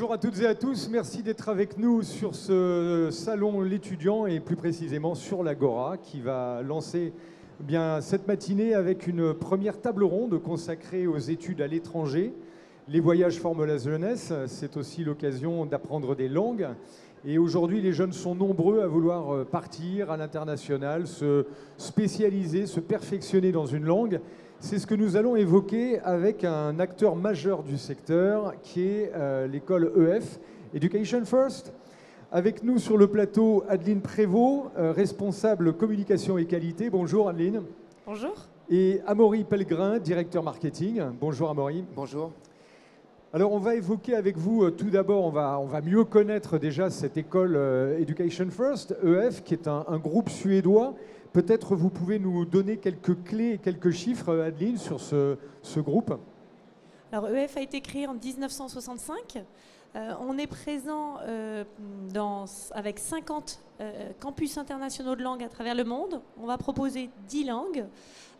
Bonjour à toutes et à tous, merci d'être avec nous sur ce salon l'étudiant et plus précisément sur l'Agora qui va lancer bien cette matinée avec une première table ronde consacrée aux études à l'étranger. Les voyages forment la jeunesse, c'est aussi l'occasion d'apprendre des langues. Et aujourd'hui, les jeunes sont nombreux à vouloir partir à l'international, se spécialiser, se perfectionner dans une langue. C'est ce que nous allons évoquer avec un acteur majeur du secteur qui est l'école EF, Education First. Avec nous sur le plateau, Adeline Prévost, responsable communication et qualité. Bonjour Adeline. Bonjour. Et Amaury Pellegrin, directeur marketing. Bonjour Amaury. Bonjour. Alors on va évoquer avec vous, tout d'abord, on va mieux connaître déjà cette école Education First, EF, qui est un groupe suédois. Peut-être vous pouvez nous donner quelques clés et quelques chiffres, Adeline, sur ce groupe. Alors EF a été créé en 1965. On est présent avec 50 campus internationaux de langue à travers le monde. On va proposer 10 langues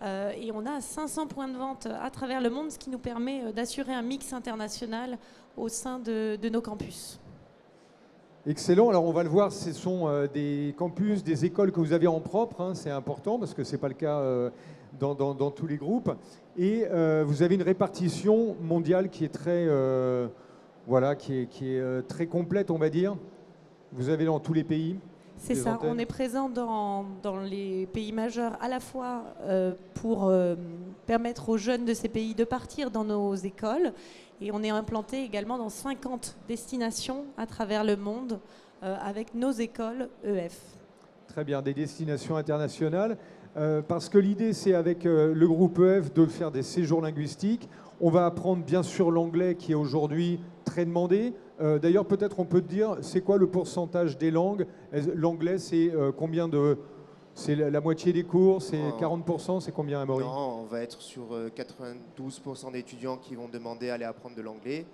et on a 500 points de vente à travers le monde, ce qui nous permet d'assurer un mix international au sein de nos campus. Excellent. Alors on va le voir, ce sont des campus, des écoles que vous avez en propre. Hein, c'est important parce que ce n'est pas le cas dans tous les groupes. Et vous avez une répartition mondiale qui est très, très complète, on va dire. Vous avez dans tous les pays. C'est ça, on est présent dans les pays majeurs à la fois pour permettre aux jeunes de ces pays de partir dans nos écoles et on est implanté également dans 50 destinations à travers le monde avec nos écoles EF. Très bien, des destinations internationales parce que l'idée c'est avec le groupe EF de faire des séjours linguistiques. On va apprendre bien sûr l'anglais qui est aujourd'hui très demandé. D'ailleurs, peut-être on peut dire, c'est quoi le pourcentage des langues? L'anglais, c'est combien de... C'est la moitié des cours, c'est 40%, c'est combien, Amaury? Non, on va être sur 92% d'étudiants qui vont demander à aller apprendre de l'anglais,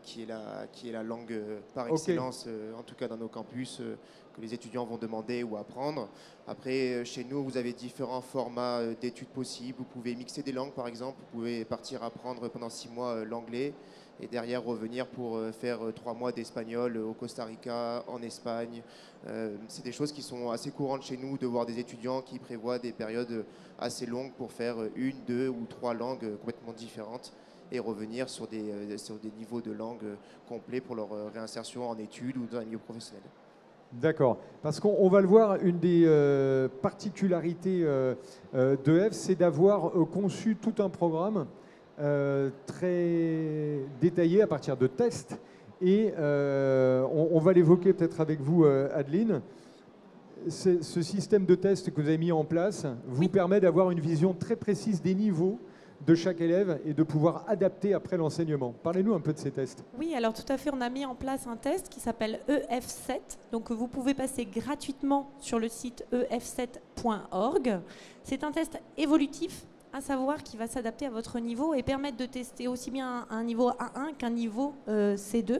qui est la langue par excellence, en tout cas dans nos campus, que les étudiants vont demander ou apprendre. Après, chez nous, vous avez différents formats d'études possibles. Vous pouvez mixer des langues, par exemple. Vous pouvez partir apprendre pendant 6 mois l'anglais et derrière revenir pour faire 3 mois d'espagnol au Costa Rica, en Espagne. C'est des choses qui sont assez courantes chez nous, de voir des étudiants qui prévoient des périodes assez longues pour faire 1, 2 ou 3 langues complètement différentes et revenir sur des niveaux de langue complets pour leur réinsertion en études ou dans un milieu professionnel. D'accord, parce qu'on va le voir, une des particularités d'EF, c'est d'avoir conçu tout un programme très détaillé à partir de tests. Et on va l'évoquer peut-être avec vous, Adeline. Ce système de tests que vous avez mis en place vous permet d'avoir une vision très précise des niveaux de chaque élève et de pouvoir adapter après l'enseignement. Parlez-nous un peu de ces tests. Oui, alors tout à fait, on a mis en place un test qui s'appelle EF7, donc vous pouvez passer gratuitement sur le site ef7.org. C'est un test évolutif, à savoir qui va s'adapter à votre niveau et permettre de tester aussi bien un niveau A1 qu'un niveau C2.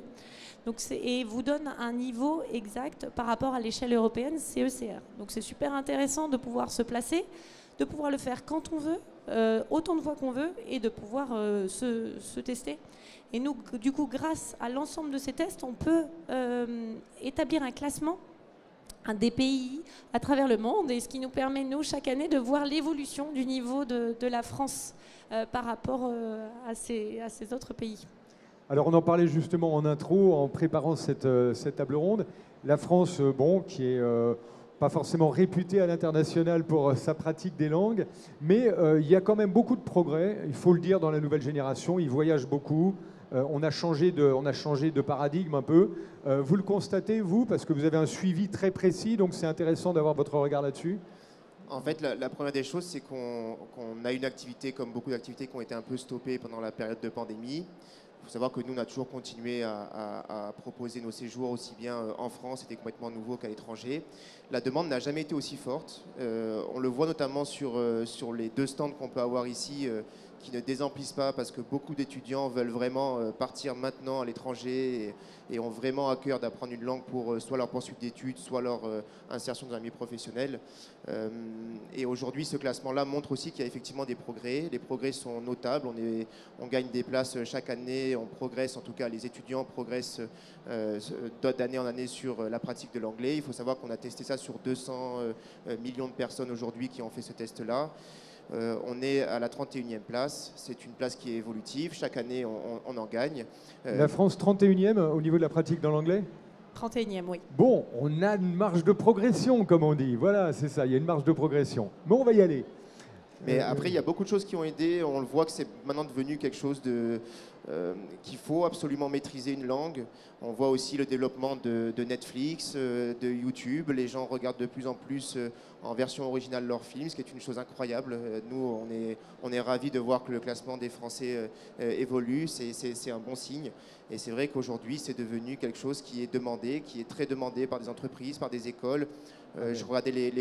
Donc et vous donne un niveau exact par rapport à l'échelle européenne CECR. Donc c'est super intéressant de pouvoir se placer, de pouvoir le faire quand on veut, autant de fois qu'on veut, et de pouvoir se tester. Et nous, du coup, grâce à l'ensemble de ces tests, on peut établir un classement des pays à travers le monde, et ce qui nous permet, nous, chaque année, de voir l'évolution du niveau de la France par rapport à ces autres pays. Alors on en parlait justement en intro, en préparant cette table ronde. La France, qui est pas forcément réputée à l'international pour sa pratique des langues, mais il y a quand même beaucoup de progrès, il faut le dire, dans la nouvelle génération. Ils voyagent beaucoup, on a changé de paradigme un peu. Vous le constatez, vous, parce que vous avez un suivi très précis, donc c'est intéressant d'avoir votre regard là-dessus. En fait, la première des choses, c'est qu'on a une activité, comme beaucoup d'activités qui ont été un peu stoppées pendant la période de pandémie. Il faut savoir que nous, on a toujours continué à proposer nos séjours aussi bien en France, c'était complètement nouveau, qu'à l'étranger. La demande n'a jamais été aussi forte. On le voit notamment sur les 2 stands qu'on peut avoir ici, qui ne désemplissent pas, parce que beaucoup d'étudiants veulent vraiment partir maintenant à l'étranger et ont vraiment à cœur d'apprendre une langue pour soit leur poursuite d'études, soit leur insertion dans un milieu professionnel. Et aujourd'hui, ce classement-là montre aussi qu'il y a effectivement des progrès. Les progrès sont notables. On gagne des places chaque année, on progresse, en tout cas les étudiants progressent d'année en année sur la pratique de l'anglais. Il faut savoir qu'on a testé ça sur 200 millions de personnes aujourd'hui qui ont fait ce test-là. On est à la 31e place. C'est une place qui est évolutive. Chaque année, on en gagne. La France 31e au niveau de la pratique dans l'anglais ? 31e, oui. Bon, on a une marge de progression, comme on dit. Voilà, c'est ça, il y a une marge de progression. Mais on va y aller. Mais après, il y a beaucoup de choses qui ont aidé. On le voit que c'est maintenant devenu quelque chose qu'il faut absolument maîtriser une langue. On voit aussi le développement de Netflix, de YouTube. Les gens regardent de plus en plus en version originale leurs films, ce qui est une chose incroyable. Nous, on est ravis de voir que le classement des Français évolue. C'est un bon signe. Et c'est vrai qu'aujourd'hui, c'est devenu quelque chose qui est demandé, qui est très demandé par des entreprises, par des écoles. Je regardais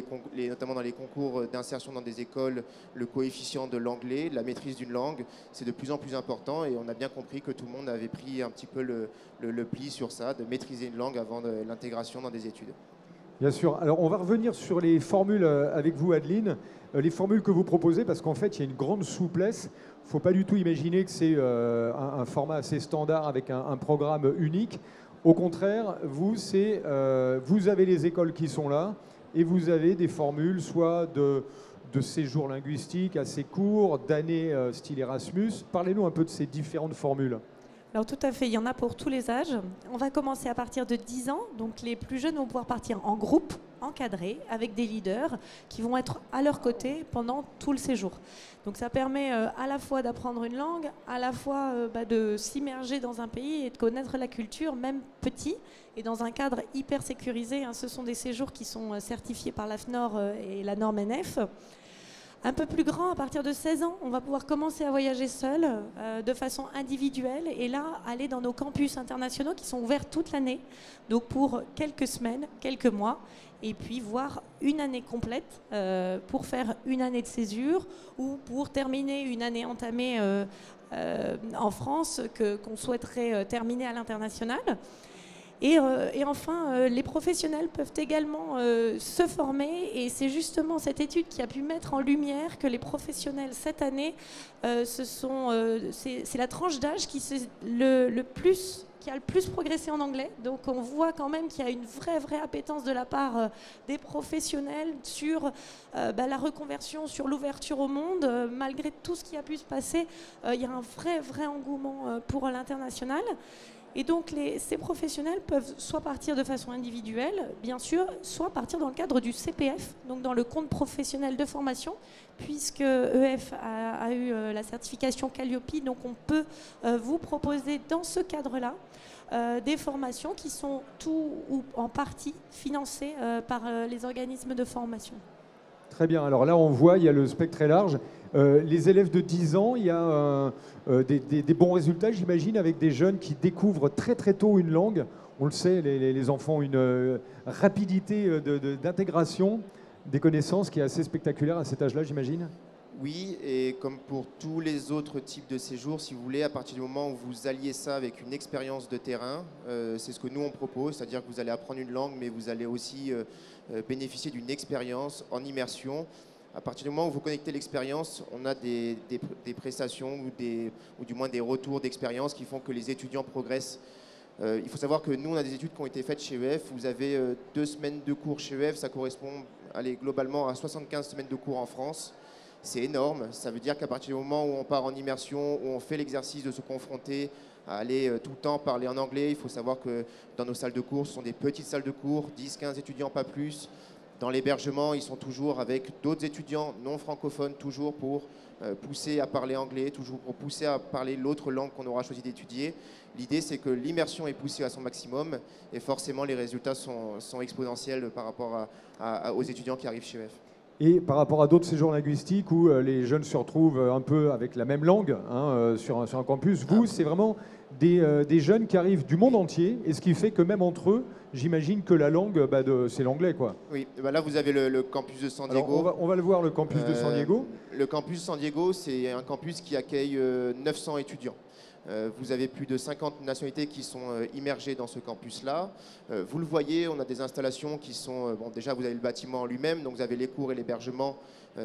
notamment dans les concours d'insertion dans des écoles, le coefficient de l'anglais, la maîtrise d'une langue, c'est de plus en plus important et on a bien compris que tout le monde avait pris un petit peu le pli sur ça, de maîtriser une langue avant l'intégration dans des études. Bien sûr. Alors, on va revenir sur les formules avec vous, Adeline. Les formules que vous proposez, parce qu'en fait, il y a une grande souplesse. Il ne faut pas du tout imaginer que c'est un format assez standard avec un programme unique. Au contraire, vous avez les écoles qui sont là et vous avez des formules soit de séjours linguistiques assez courts, d'années style Erasmus. Parlez-nous un peu de ces différentes formules. Alors tout à fait, il y en a pour tous les âges. On va commencer à partir de 10 ans, donc les plus jeunes vont pouvoir partir en groupe, encadrés, avec des leaders qui vont être à leur côté pendant tout le séjour. Donc ça permet à la fois d'apprendre une langue, à la fois de s'immerger dans un pays et de connaître la culture, même petit, et dans un cadre hyper sécurisé. Ce sont des séjours qui sont certifiés par l'AFNOR et la norme NF. Un peu plus grand, à partir de 16 ans, on va pouvoir commencer à voyager seul, de façon individuelle, et là, aller dans nos campus internationaux qui sont ouverts toute l'année, donc pour quelques semaines, quelques mois, et puis voir une année complète pour faire une année de césure ou pour terminer une année entamée en France qu'on souhaiterait terminer à l'international. Et enfin, les professionnels peuvent également se former et c'est justement cette étude qui a pu mettre en lumière que les professionnels cette année, c'est la tranche d'âge qui a le plus progressé en anglais. Donc on voit quand même qu'il y a une vraie appétence de la part des professionnels sur la reconversion, sur l'ouverture au monde. Malgré tout ce qui a pu se passer, il y a un vrai engouement pour l'international. Et donc ces professionnels peuvent soit partir de façon individuelle, bien sûr, soit partir dans le cadre du CPF, donc dans le compte professionnel de formation, puisque EF a eu la certification Calliope, donc on peut vous proposer dans ce cadre-là des formations qui sont tout ou en partie financées par les organismes de formation. Très bien. Alors là, on voit, il y a le spectre très large. Les élèves de 10 ans, il y a des bons résultats, j'imagine, avec des jeunes qui découvrent très tôt une langue. On le sait, les enfants ont une rapidité d'intégration des connaissances qui est assez spectaculaire à cet âge-là, j'imagine. Oui, et comme pour tous les autres types de séjours, si vous voulez, à partir du moment où vous alliez ça avec une expérience de terrain, c'est ce que nous on propose, c'est-à-dire que vous allez apprendre une langue, mais vous allez aussi bénéficier d'une expérience en immersion. À partir du moment où vous connectez l'expérience, on a des prestations ou du moins des retours d'expérience qui font que les étudiants progressent. Il faut savoir que nous, on a des études qui ont été faites chez EF. Vous avez 2 semaines de cours chez EF, ça correspond globalement à 75 semaines de cours en France. C'est énorme, ça veut dire qu'à partir du moment où on part en immersion, où on fait l'exercice de se confronter à aller tout le temps parler en anglais, il faut savoir que dans nos salles de cours, ce sont des petites salles de cours, 10-15 étudiants, pas plus. Dans l'hébergement, ils sont toujours avec d'autres étudiants non francophones, toujours pour pousser à parler anglais, toujours pour pousser à parler l'autre langue qu'on aura choisi d'étudier. L'idée, c'est que l'immersion est poussée à son maximum et forcément, les résultats sont exponentiels par rapport aux étudiants qui arrivent chez EF. Et par rapport à d'autres séjours linguistiques où les jeunes se retrouvent un peu avec la même langue sur un campus, vous, c'est vraiment des jeunes qui arrivent du monde entier, et ce qui fait que même entre eux, j'imagine que la langue, c'est l'anglais, quoi. Oui, là vous avez le campus de San Diego. Alors, on va le voir, le campus de San Diego. Le campus San Diego, c'est un campus qui accueille 900 étudiants. Vous avez plus de 50 nationalités qui sont immergées dans ce campus-là. Vous le voyez, on a des installations qui sont... bon, déjà, vous avez le bâtiment en lui-même, donc vous avez les cours et l'hébergement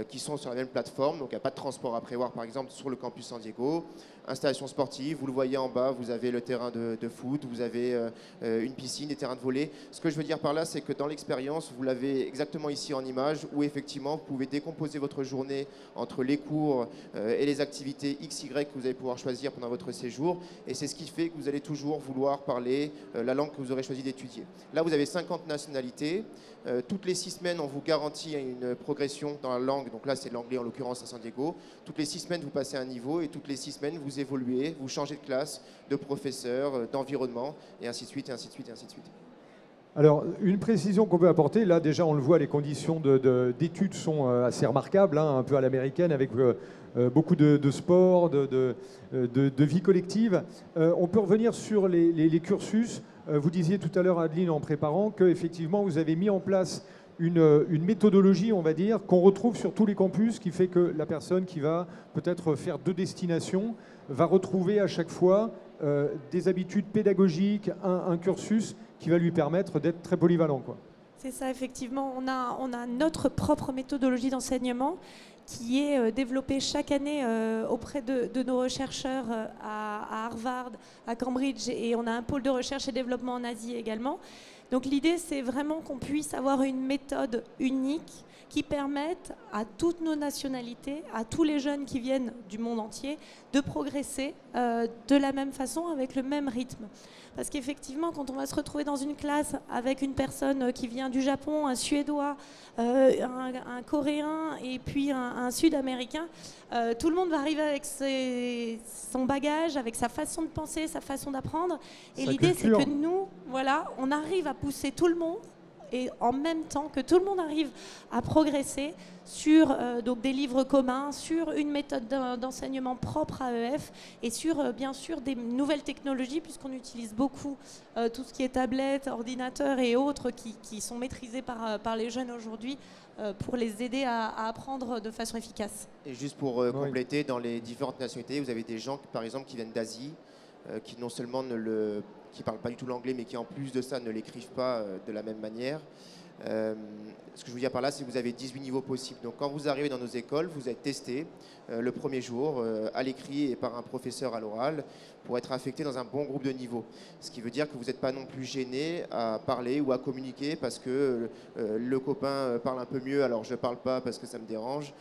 qui sont sur la même plateforme. Donc, il n'y a pas de transport à prévoir, par exemple, sur le campus San Diego. Installation sportive, vous le voyez en bas, vous avez le terrain de foot, vous avez une piscine, des terrains de volley. Ce que je veux dire par là, c'est que dans l'expérience, vous l'avez exactement ici en image, où effectivement, vous pouvez décomposer votre journée entre les cours et les activités XY que vous allez pouvoir choisir pendant votre séjour. Et c'est ce qui fait que vous allez toujours vouloir parler la langue que vous aurez choisi d'étudier. Là, vous avez 50 nationalités. Toutes les 6 semaines, on vous garantit une progression dans la langue. Donc là, c'est l'anglais en l'occurrence à San Diego. Toutes les 6 semaines, vous passez un niveau, et toutes les 6 semaines, vous évoluez, vous changez de classe, de professeur, d'environnement, et ainsi de suite, et ainsi de suite, et ainsi de suite. Alors, une précision qu'on peut apporter, là déjà on le voit, les conditions d'études sont assez remarquables, un peu à l'américaine, avec beaucoup de sport, de vie collective. On peut revenir sur les cursus. Vous disiez tout à l'heure, Adeline, en préparant, qu'effectivement vous avez mis en place une méthodologie, on va dire, qu'on retrouve sur tous les campus, qui fait que la personne qui va peut-être faire 2 destinations va retrouver à chaque fois des habitudes pédagogiques, un cursus qui va lui permettre d'être très polyvalent, quoi. C'est ça, effectivement. On a notre propre méthodologie d'enseignement qui est développée chaque année auprès de nos chercheurs à Harvard, à Cambridge, et on a un pôle de recherche et développement en Asie également. Donc l'idée, c'est vraiment qu'on puisse avoir une méthode unique qui permette à toutes nos nationalités, à tous les jeunes qui viennent du monde entier, de progresser de la même façon, avec le même rythme. Parce qu'effectivement, quand on va se retrouver dans une classe avec une personne qui vient du Japon, un Suédois, un Coréen et puis un Sud-Américain, tout le monde va arriver avec son bagage, avec sa façon de penser, sa façon d'apprendre. Et l'idée, c'est que nous, voilà, on arrive à pousser tout le monde, et en même temps que tout le monde arrive à progresser sur donc des livres communs, sur une méthode d'enseignement propre à EF, et sur bien sûr des nouvelles technologies, puisqu'on utilise beaucoup tout ce qui est tablettes, ordinateurs et autres qui sont maîtrisés par les jeunes aujourd'hui pour les aider à apprendre de façon efficace. Et juste pour compléter, dans les différentes nationalités, vous avez des gens par exemple qui viennent d'Asie, qui non seulement qui ne parlent pas du tout l'anglais, mais qui en plus de ça ne l'écrivent pas de la même manière. Ce que je veux dire par là, c'est que vous avez 18 niveaux possibles. Donc quand vous arrivez dans nos écoles, vous êtes testé le premier jour à l'écrit et par un professeur à l'oral pour être affecté dans un bon groupe de niveaux. Ce qui veut dire que vous n'êtes pas non plus gêné à parler ou à communiquer parce que le copain parle un peu mieux, alors je ne parle pas parce que ça me dérange,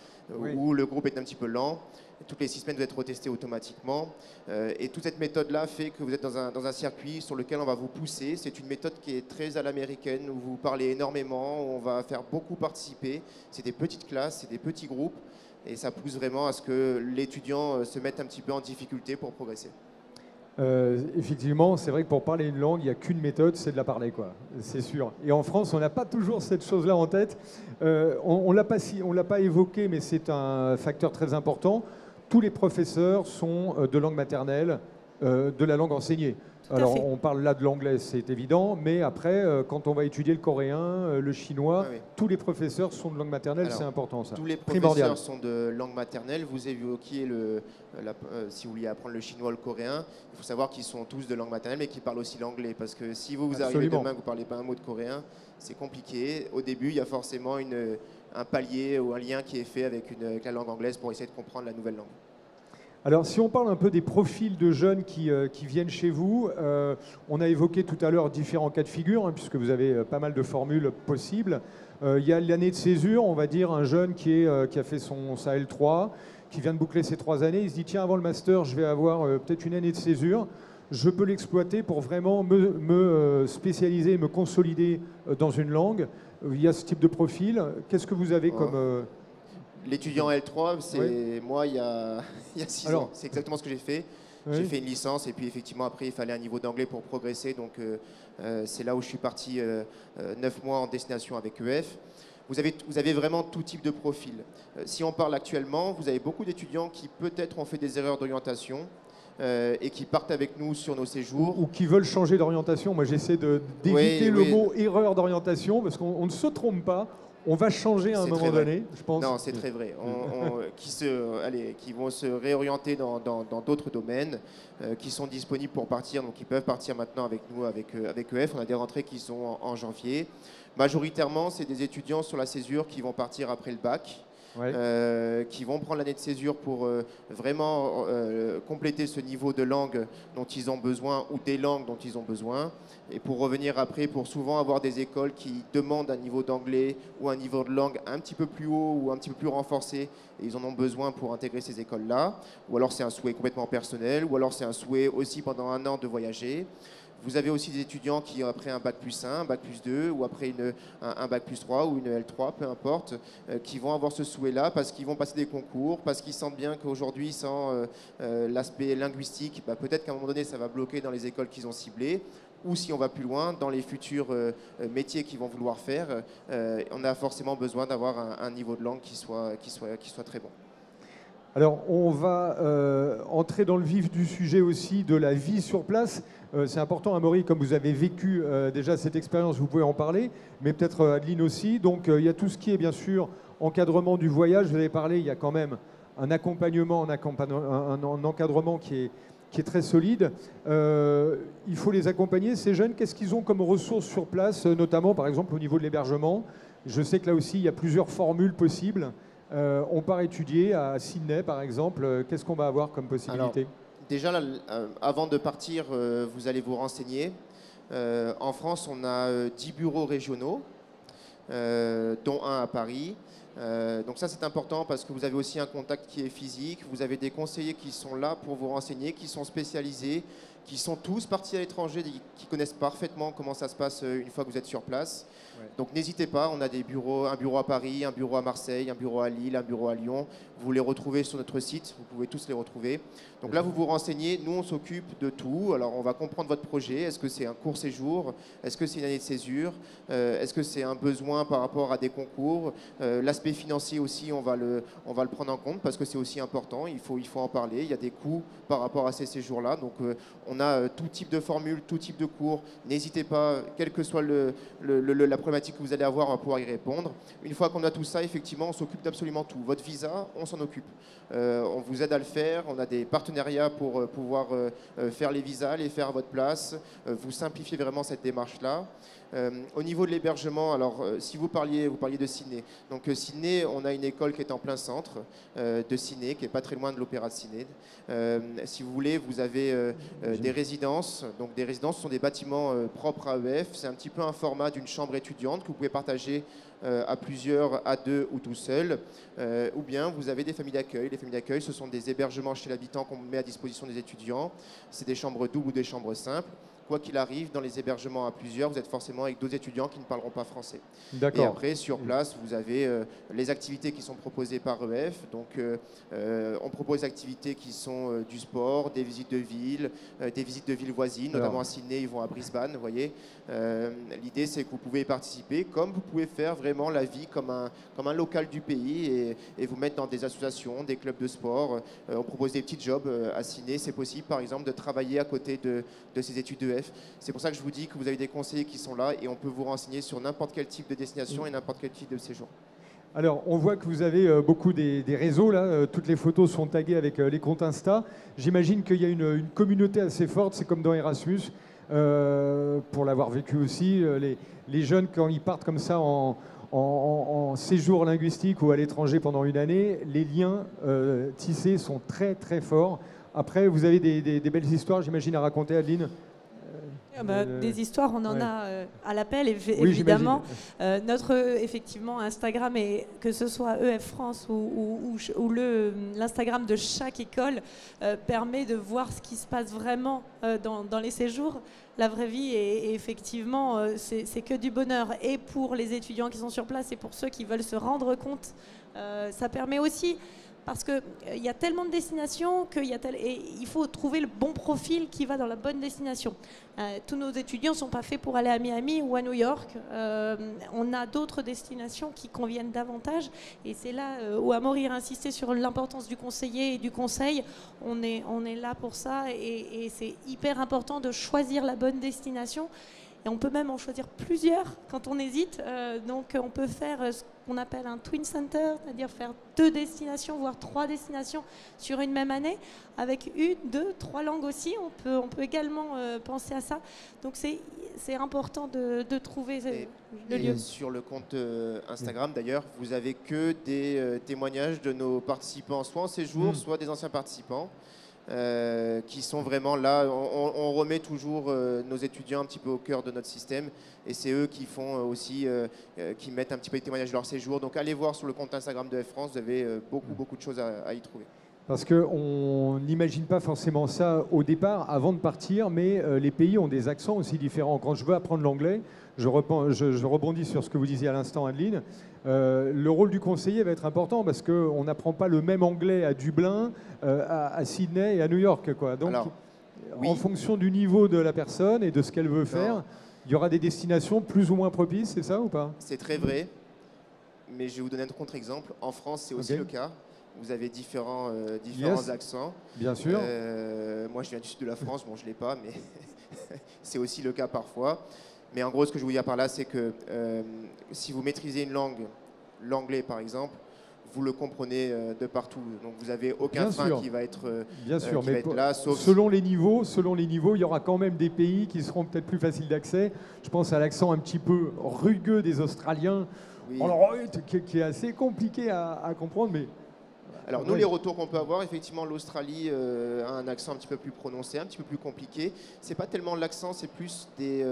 ou le groupe est un petit peu lent. Toutes les 6 semaines, vous êtes retesté automatiquement. Et toute cette méthode-là fait que vous êtes dans un circuit sur lequel on va vous pousser. C'est une méthode qui est très à l'américaine, où vous parlez énormément, où on va faire beaucoup participer. C'est des petites classes, c'est des petits groupes. Et ça pousse vraiment à ce que l'étudiant se mette un petit peu en difficulté pour progresser. Effectivement, c'est vrai que pour parler une langue, il n'y a qu'une méthode, c'est de la parler, quoi. C'est sûr. Et en France, on n'a pas toujours cette chose-là en tête. On ne l'a pas évoqué, mais c'est un facteur très important. Tous les professeurs sont de langue maternelle, de la langue enseignée. Alors, on parle là de l'anglais, c'est évident, mais après, quand on va étudier le coréen, le chinois, tous les professeurs sont de langue maternelle, c'est important, ça. Tous les professeurs sont de langue maternelle. Vous évoquiez, si vous vouliez apprendre le chinois ou le coréen, il faut savoir qu'ils sont tous de langue maternelle, mais qu'ils parlent aussi l'anglais. Parce que si vous arrivez demain, que vous ne parlez pas un mot de coréen, c'est compliqué. Au début, il y a forcément un palier ou un lien qui est fait avec la langue anglaise pour essayer de comprendre la nouvelle langue. Alors, si on parle un peu des profils de jeunes qui viennent chez vous, on a évoqué tout à l'heure différents cas de figure, puisque vous avez pas mal de formules possibles. Il y a l'année de césure, on va dire, un jeune qui a fait sa L3, qui vient de boucler ses 3 années, il se dit, tiens, avant le master, je vais avoir peut-être une année de césure, je peux l'exploiter pour vraiment me spécialiser, me consolider dans une langue. Il y a ce type de profil. Qu'est-ce que vous avez comme... L'étudiant L3, c'est moi il y a 6 ans. C'est exactement ce que j'ai fait. J'ai fait une licence et puis effectivement après il fallait un niveau d'anglais pour progresser. Donc c'est là où je suis parti 9 mois en destination avec EF. vous avez vraiment tout type de profil. Si on parle actuellement, vous avez beaucoup d'étudiants qui peut-être ont fait des erreurs d'orientation et qui partent avec nous sur nos séjours. Ou qui veulent changer d'orientation. Moi, j'essaie d'éviter le mot erreur d'orientation parce qu'on ne se trompe pas. On va changer à un moment donné, je pense. Non, c'est très vrai. Qui vont se réorienter dans d'autres domaines, qui sont disponibles pour partir. Donc, ils peuvent partir maintenant avec nous, avec EF. On a des rentrées qui sont en janvier. Majoritairement, c'est des étudiants sur la césure qui vont partir après le bac. Ouais. Qui vont prendre l'année de césure pour vraiment compléter ce niveau de langue dont ils ont besoin ou des langues dont ils ont besoin et pour revenir après pour souvent avoir des écoles qui demandent un niveau d'anglais ou un niveau de langue un petit peu plus haut ou un petit peu plus renforcé et ils en ont besoin pour intégrer ces écoles-là ou alors c'est un souhait complètement personnel ou alors c'est un souhait aussi pendant un an de voyager. Vous avez aussi des étudiants qui, après un bac plus 1, un bac plus 2, ou après un bac plus 3 ou une L3, peu importe, qui vont avoir ce souhait-là parce qu'ils vont passer des concours, parce qu'ils sentent bien qu'aujourd'hui, sans l'aspect linguistique, peut-être qu'à un moment donné, ça va bloquer dans les écoles qu'ils ont ciblées, ou si on va plus loin, dans les futurs métiers qu'ils vont vouloir faire, on a forcément besoin d'avoir un niveau de langue qui soit très bon. Alors, on va entrer dans le vif du sujet aussi de la vie sur place. C'est important, Amaury, comme vous avez vécu déjà cette expérience, vous pouvez en parler, mais peut-être Adeline aussi. Donc, il y a tout ce qui est, bien sûr, encadrement du voyage. Vous avez parlé, il y a quand même un accompagnement, un encadrement qui est très solide. Il faut les accompagner. Ces jeunes, qu'est-ce qu'ils ont comme ressources sur place, notamment, par exemple, au niveau de l'hébergement? Je sais que là aussi, il y a plusieurs formules possibles. On part étudier à Sydney, par exemple. Qu'est-ce qu'on va avoir comme possibilité? Alors, déjà, avant de partir, vous allez vous renseigner. En France, on a 10 bureaux régionaux, dont un à Paris. Donc ça, c'est important parce que vous avez aussi un contact qui est physique. Vous avez des conseillers qui sont là pour vous renseigner, qui sont spécialisés, qui sont tous partis à l'étranger, qui connaissent parfaitement comment ça se passe une fois que vous êtes sur place. Ouais. Donc n'hésitez pas, on a des bureaux, un bureau à Paris, un bureau à Marseille, un bureau à Lille, un bureau à Lyon. Vous les retrouvez sur notre site, vous pouvez tous les retrouver. Donc là, vous vous renseignez, nous on s'occupe de tout. Alors on va comprendre votre projet, est-ce que c'est un court séjour, est-ce que c'est une année de césure, est-ce que c'est un besoin par rapport à des concours. L'aspect financier aussi, on va le prendre en compte parce que c'est aussi important, il faut en parler. Il y a des coûts par rapport à ces séjours-là. Donc on a tout type de formules, tout type de cours. N'hésitez pas, quelle que soit la problématique que vous allez avoir, on va pouvoir y répondre. Une fois qu'on a tout ça, effectivement, on s'occupe d'absolument tout. Votre visa, on s'en occupe. On vous aide à le faire. On a des partenariats pour pouvoir faire les visas, les faire à votre place. Vous simplifiez vraiment cette démarche-là. Au niveau de l'hébergement, alors si vous parliez de Sydney. Donc Sydney, on a une école qui est en plein centre de Sydney, qui n'est pas très loin de l'Opéra de Sydney. Si vous voulez, vous avez des résidences. Donc des résidences sont des bâtiments propres à EF. C'est un petit peu un format d'une chambre étudiante que vous pouvez partager à plusieurs, à deux ou tout seul. Ou bien vous avez des familles d'accueil. Les familles d'accueil, ce sont des hébergements chez l'habitant qu'on met à disposition des étudiants. C'est des chambres doubles ou des chambres simples. Quoi qu'il arrive, dans les hébergements à plusieurs, vous êtes forcément avec d'autres étudiants qui ne parleront pas français. Et après, sur place, vous avez les activités qui sont proposées par EF. Donc, on propose des activités qui sont du sport, des visites de villes voisines, notamment à Sydney, ils vont à Brisbane, vous voyez. L'idée, c'est que vous pouvez participer, comme vous pouvez faire vraiment la vie comme un local du pays et vous mettre dans des associations, des clubs de sport. On propose des petits jobs à Sydney. C'est possible, par exemple, de travailler à côté de ces études de EF. C'est pour ça que je vous dis que vous avez des conseillers qui sont là et on peut vous renseigner sur n'importe quel type de destination et n'importe quel type de séjour. Alors, on voit que vous avez beaucoup des réseaux, là. Toutes les photos sont taguées avec les comptes Insta. J'imagine qu'il y a une communauté assez forte, c'est comme dans Erasmus, pour l'avoir vécu aussi. Les jeunes, quand ils partent comme ça en séjour linguistique ou à l'étranger pendant une année, les liens tissés sont très, très forts. Après, vous avez des belles histoires, j'imagine, à raconter, Adeline? Des histoires, on en a à l'appel, évidemment. Notre, effectivement, Instagram, et que ce soit EF France ou l'Instagram de chaque école, permet de voir ce qui se passe vraiment dans les séjours. La vraie vie, et effectivement, c'est que du bonheur. Et pour les étudiants qui sont sur place et pour ceux qui veulent se rendre compte, ça permet aussi parce qu'il y a tellement de destinations et il faut trouver le bon profil qui va dans la bonne destination. Tous nos étudiants ne sont pas faits pour aller à Miami ou à New York. On a d'autres destinations qui conviennent davantage. Et c'est là où Amaury a insisté sur l'importance du conseiller et du conseil. On est là pour ça et c'est hyper important de choisir la bonne destination. Et on peut même en choisir plusieurs quand on hésite. Donc on peut faire ce qu'on appelle un twin center, c'est-à-dire faire 2 destinations, voire 3 destinations sur une même année, avec 1, 2, 3 langues aussi. On peut également penser à ça. Donc c'est important de trouver le lieu. Sur le compte Instagram d'ailleurs, vous avez que des témoignages de nos participants, soit en séjour, soit des anciens participants. Qui sont vraiment là. On remet toujours nos étudiants un petit peu au cœur de notre système et c'est eux qui font aussi, qui mettent un petit peu les témoignages de leur séjour. Donc allez voir sur le compte Instagram de F France, vous avez beaucoup de choses à y trouver. Parce qu'on n'imagine pas forcément ça au départ, avant de partir, mais les pays ont des accents aussi différents. Quand je veux apprendre l'anglais, je rebondis sur ce que vous disiez à l'instant, Adeline, le rôle du conseiller va être important parce qu'on n'apprend pas le même anglais à Dublin, à Sydney et à New York, quoi. Donc, alors, oui, en fonction du niveau de la personne et de ce qu'elle veut faire, il y aura des destinations plus ou moins propices, c'est ça ou pas? C'est très vrai, mais je vais vous donner un contre-exemple. En France, c'est aussi le cas. Vous avez différents accents. Bien sûr. Moi, je viens du sud de la France. Bon, je ne l'ai pas, mais c'est aussi le cas parfois. Mais en gros, ce que je veux vous dire par là, c'est que si vous maîtrisez une langue, l'anglais par exemple, vous le comprenez de partout. Donc, vous n'avez aucun frein qui va être, là. Sauf selon les niveaux, il y aura quand même des pays qui seront peut-être plus faciles d'accès. Je pense à l'accent un petit peu rugueux des Australiens, oui, qui est assez compliqué à comprendre, mais... Alors nous, les retours qu'on peut avoir, effectivement, l'Australie a un accent un petit peu plus prononcé, un petit peu plus compliqué. C'est pas tellement l'accent, c'est plus des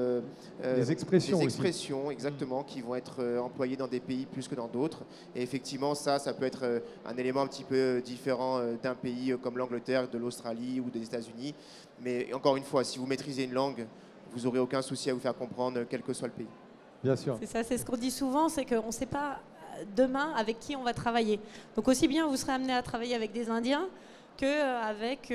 expressions. Des expressions, aussi, exactement, qui vont être employées dans des pays plus que dans d'autres. Et effectivement, ça peut être un élément un petit peu différent d'un pays comme l'Angleterre, de l'Australie ou des États-Unis. Mais encore une fois, si vous maîtrisez une langue, vous n'aurez aucun souci à vous faire comprendre, quel que soit le pays. Bien sûr. C'est ça, c'est ce qu'on dit souvent, c'est qu'on ne sait pas demain avec qui on va travailler. Donc aussi bien vous serez amené à travailler avec des Indiens qu'avec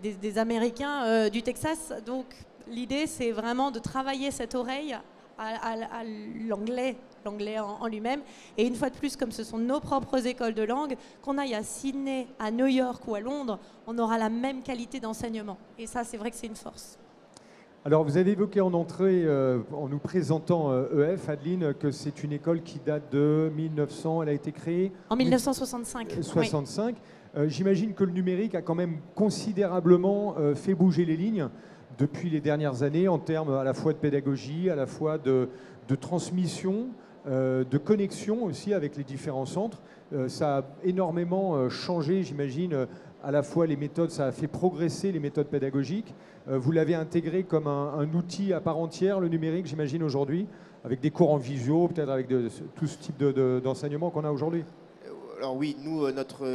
des Américains du Texas. Donc l'idée c'est vraiment de travailler cette oreille à l'anglais en lui-même. Et une fois de plus, comme ce sont nos propres écoles de langue, qu'on aille à Sydney, à New York ou à Londres, on aura la même qualité d'enseignement. Et ça, c'est vrai que c'est une force. Alors, vous avez évoqué en entrée, en nous présentant EF, Adeline, que c'est une école qui date de 1900, elle a été créée en 1965. 65. Oui. J'imagine que le numérique a quand même considérablement fait bouger les lignes depuis les dernières années en termes à la fois de pédagogie, à la fois de transmission, de connexion aussi avec les différents centres. Ça a énormément changé, j'imagine, à la fois les méthodes, ça a fait progresser les méthodes pédagogiques. Vous l'avez intégré comme un outil à part entière, le numérique, j'imagine, aujourd'hui, avec des cours en visio, peut-être avec tout ce type d'enseignement qu'on a aujourd'hui. Alors oui, nous, notre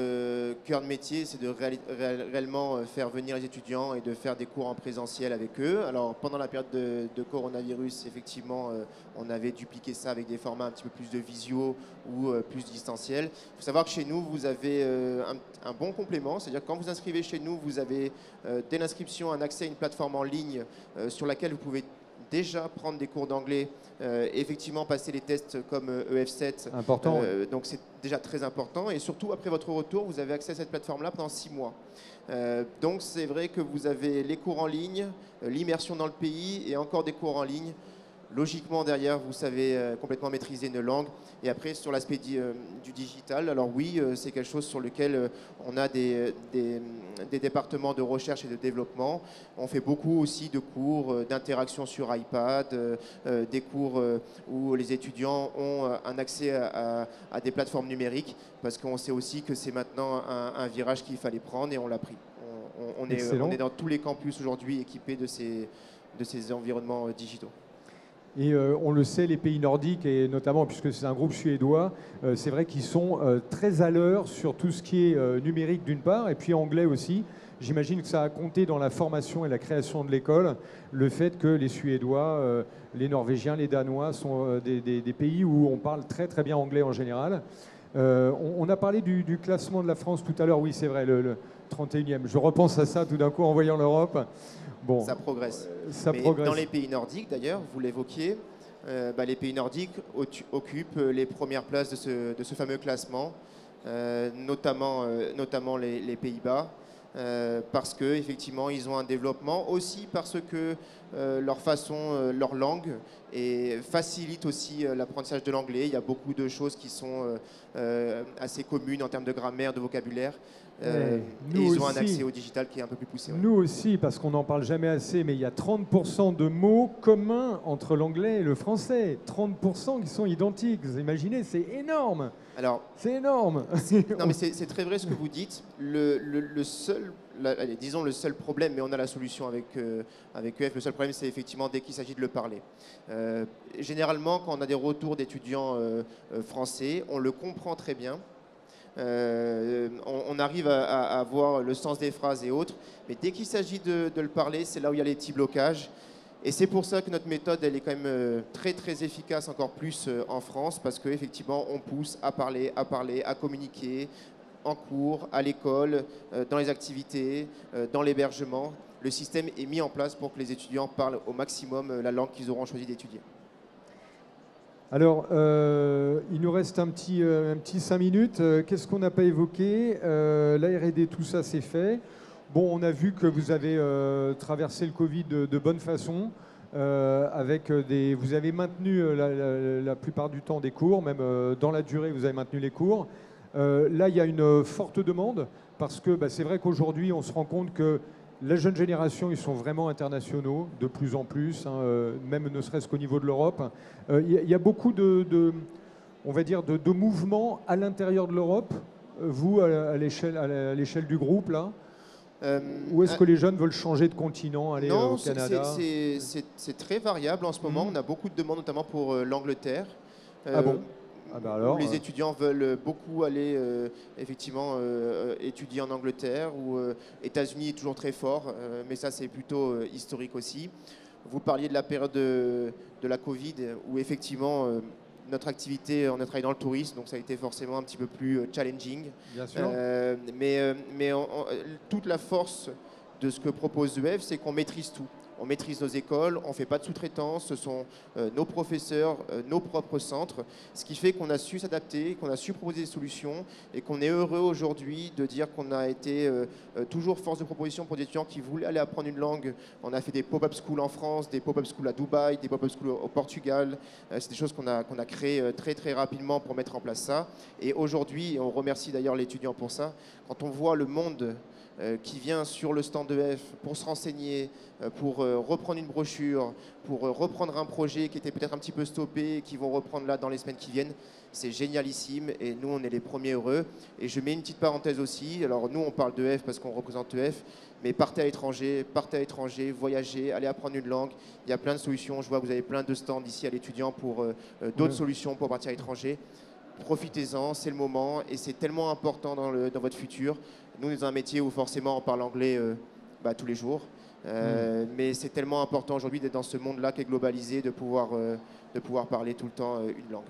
cœur de métier, c'est de réellement faire venir les étudiants et de faire des cours en présentiel avec eux. Alors pendant la période de coronavirus, effectivement, on avait dupliqué ça avec des formats un petit peu plus de visio ou plus distanciel. Il faut savoir que chez nous, vous avez un bon complément, c'est-à-dire que quand vous inscrivez chez nous, vous avez dès l'inscription un accès à une plateforme en ligne sur laquelle vous pouvez déjà prendre des cours d'anglais, effectivement passer les tests comme EF7. Important. Donc c'est déjà très important. Et surtout, après votre retour, vous avez accès à cette plateforme-là pendant 6 mois. Donc c'est vrai que vous avez les cours en ligne, l'immersion dans le pays et encore des cours en ligne. Logiquement, derrière, vous savez complètement maîtriser une langue. Et après, sur l'aspect du digital, alors oui, c'est quelque chose sur lequel on a des départements de recherche et de développement. On fait beaucoup aussi de cours d'interaction sur iPad, des cours où les étudiants ont un accès à des plateformes numériques, parce qu'on sait aussi que c'est maintenant un virage qu'il fallait prendre et on l'a pris. On est dans tous les campus aujourd'hui équipés de ces environnements digitaux. Et on le sait, les pays nordiques, et notamment puisque c'est un groupe suédois, c'est vrai qu'ils sont très à l'heure sur tout ce qui est numérique d'une part, et puis anglais aussi. J'imagine que ça a compté dans la formation et la création de l'école, le fait que les Suédois, les Norvégiens, les Danois sont des pays où on parle très très bien anglais en général. On a parlé du classement de la France tout à l'heure, oui c'est vrai, le 31e. Je repense à ça tout d'un coup en voyant l'Europe. Bon, ça progresse. Ça Mais progresse. Dans les pays nordiques d'ailleurs, vous l'évoquiez, les pays nordiques occupent les premières places de ce fameux classement, notamment les Pays-Bas. Parce qu'effectivement, ils ont un développement, aussi parce que leur façon, leur langue facilite aussi l'apprentissage de l'anglais. Il y a beaucoup de choses qui sont assez communes en termes de grammaire, de vocabulaire. Et ils ont un accès au digital qui est un peu plus poussé. Ouais. Nous aussi, parce qu'on n'en parle jamais assez, mais il y a 30% de mots communs entre l'anglais et le français. 30% qui sont identiques. Vous imaginez, c'est énorme. Alors, c'est énorme. Non, mais c'est très vrai ce que vous dites. Le seul problème, mais on a la solution avec EF, le seul problème, c'est effectivement dès qu'il s'agit de le parler. Généralement, quand on a des retours d'étudiants français, on le comprend très bien. On arrive à voir le sens des phrases et autres, mais dès qu'il s'agit de le parler, c'est là où il y a les petits blocages. Et c'est pour ça que notre méthode, elle est quand même très très efficace, encore plus en France, parce qu'effectivement, on pousse à parler, à communiquer en cours, à l'école, dans les activités, dans l'hébergement. Le système est mis en place pour que les étudiants parlent au maximum la langue qu'ils auront choisi d'étudier. Alors, il nous reste un petit 5 minutes. Qu'est-ce qu'on n'a pas évoqué? La R&D, tout ça, c'est fait. Bon, on a vu que vous avez traversé le Covid de bonne façon. Vous avez maintenu la plupart du temps des cours, même dans la durée, vous avez maintenu les cours. Là, il y a une forte demande parce que c'est vrai qu'aujourd'hui, on se rend compte que la jeune génération, ils sont vraiment internationaux, de plus en plus, même ne serait-ce qu'au niveau de l'Europe. Il y a beaucoup on va dire, de mouvements à l'intérieur de l'Europe. Vous, à l'échelle du groupe, là, ou est-ce que les jeunes veulent changer de continent, aller au Canada? C'est très variable en ce moment. On a beaucoup de demandes, notamment pour l'Angleterre. Ah bon? Ah bah alors, où les étudiants veulent beaucoup aller effectivement étudier en Angleterre, ou États-Unis est toujours très fort, mais ça c'est plutôt historique aussi. Vous parliez de la période de la Covid, où effectivement notre activité, on a travaillé dans le tourisme, donc ça a été forcément un petit peu plus challenging. Bien sûr. Mais toute la force de ce que propose EF, c'est qu'on maîtrise tout. On maîtrise nos écoles, on ne fait pas de sous-traitance, ce sont nos professeurs, nos propres centres, ce qui fait qu'on a su s'adapter, qu'on a su proposer des solutions et qu'on est heureux aujourd'hui de dire qu'on a été toujours force de proposition pour des étudiants qui voulaient aller apprendre une langue. On a fait des pop-up schools en France, des pop-up schools à Dubaï, des pop-up schools au Portugal. C'est des choses qu'on a créées très très rapidement pour mettre en place ça. Et aujourd'hui, on remercie d'ailleurs l'étudiant pour ça, quand on voit le monde qui vient sur le stand d'EF pour se renseigner, pour reprendre une brochure, pour reprendre un projet qui était peut-être un petit peu stoppé, qui vont reprendre là dans les semaines qui viennent. C'est génialissime et nous, on est les premiers heureux. Et je mets une petite parenthèse aussi. Alors nous, on parle d'EF parce qu'on représente EF, mais partez à l'étranger, voyagez, allez apprendre une langue. Il y a plein de solutions. Je vois que vous avez plein de stands ici à l'étudiant pour d'autres solutions pour partir à l'étranger. Profitez-en, c'est le moment et c'est tellement important dans votre futur. Nous, on est dans un métier où forcément on parle anglais tous les jours. Mais c'est tellement important aujourd'hui d'être dans ce monde-là qui est globalisé, de pouvoir parler tout le temps une langue.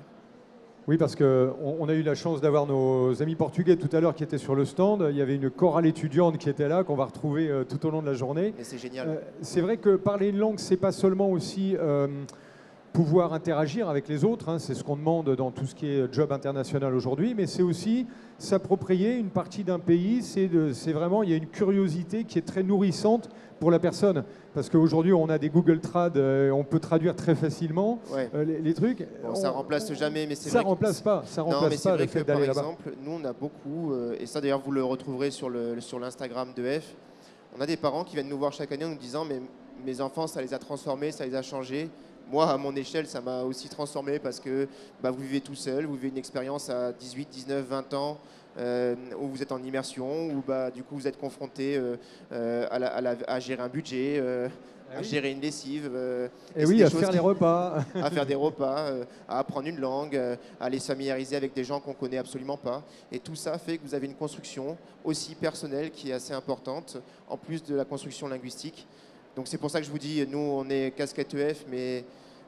Oui, parce qu'on a eu la chance d'avoir nos amis portugais tout à l'heure qui étaient sur le stand. Il y avait une chorale étudiante qui était là, qu'on va retrouver tout au long de la journée. Et c'est génial. C'est vrai que parler une langue, c'est pas seulement aussi pouvoir interagir avec les autres, c'est ce qu'on demande dans tout ce qui est job international aujourd'hui, mais c'est aussi s'approprier une partie d'un pays, c'est vraiment, il y a une curiosité qui est très nourrissante pour la personne, parce qu'aujourd'hui on a des Google Trad, on peut traduire très facilement les trucs. Bon, ça remplace jamais, mais c'est ça vrai remplace pas, ça remplace pas le fait d'aller là-bas. Par exemple, nous on a beaucoup, et ça d'ailleurs vous le retrouverez sur l'Instagram d'EF, on a des parents qui viennent nous voir chaque année en nous disant mais mes enfants ça les a transformés, ça les a changés. Moi, à mon échelle, ça m'a aussi transformé parce que vous vivez tout seul, vous vivez une expérience à 18, 19, 20 ans où vous êtes en immersion, où du coup vous êtes confronté à gérer un budget, à gérer une lessive. Et oui, à faire les repas. À faire des repas, à apprendre une langue, à aller se familiariser avec des gens qu'on ne connaît absolument pas. Et tout ça fait que vous avez une construction aussi personnelle qui est assez importante, en plus de la construction linguistique. Donc c'est pour ça que je vous dis, nous on est casquette EF, mais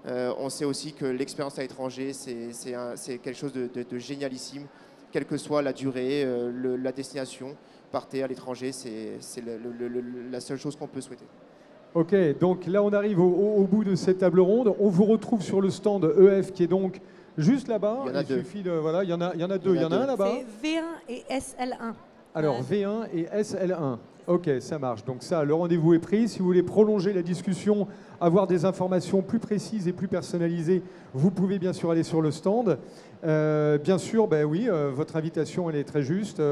on sait aussi que l'expérience à l'étranger, c'est quelque chose de génialissime. quelle que soit la durée, la destination. Partez à l'étranger, c'est la seule chose qu'on peut souhaiter. Ok, donc là on arrive au bout de cette table ronde. On vous retrouve sur le stand EF qui est donc juste là-bas. Il y en a deux. Suffit de, voilà, il y en a deux. Il y en a un là-bas. C'est V1 et SL1. Alors V1 et SL1. Ok, ça marche. Donc ça, le rendez-vous est pris. Si vous voulez prolonger la discussion, avoir des informations plus précises et plus personnalisées, vous pouvez bien sûr aller sur le stand. Bien sûr, ben oui, votre invitation, elle est très juste.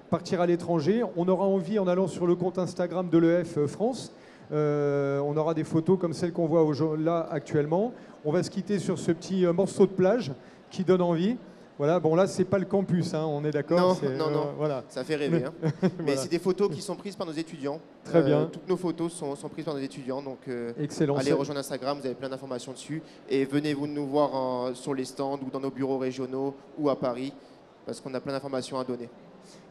Partir à l'étranger, on aura envie en allant sur le compte Instagram de l'EF France. On aura des photos comme celles qu'on voit là actuellement. On va se quitter sur ce petit morceau de plage qui donne envie. Voilà, bon là c'est pas le campus, hein, on est d'accord. Non, voilà. Ça fait rêver. Hein. Voilà. Mais c'est des photos qui sont prises par nos étudiants. Très bien. Toutes nos photos sont prises par nos étudiants, donc excellent. Allez rejoindre Instagram, vous avez plein d'informations dessus. Et venez-vous nous voir sur les stands ou dans nos bureaux régionaux ou à Paris, parce qu'on a plein d'informations à donner.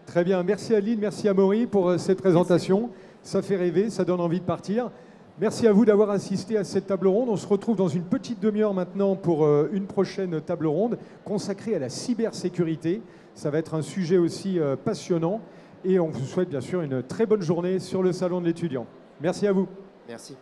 Très bien, merci Aline, merci Amaury pour cette présentation. Ça fait rêver, ça donne envie de partir. Merci à vous d'avoir assisté à cette table ronde. On se retrouve dans une petite demi-heure maintenant pour une prochaine table ronde consacrée à la cybersécurité. Ça va être un sujet aussi passionnant et on vous souhaite bien sûr une très bonne journée sur le Salon de l'étudiant. Merci à vous. Merci.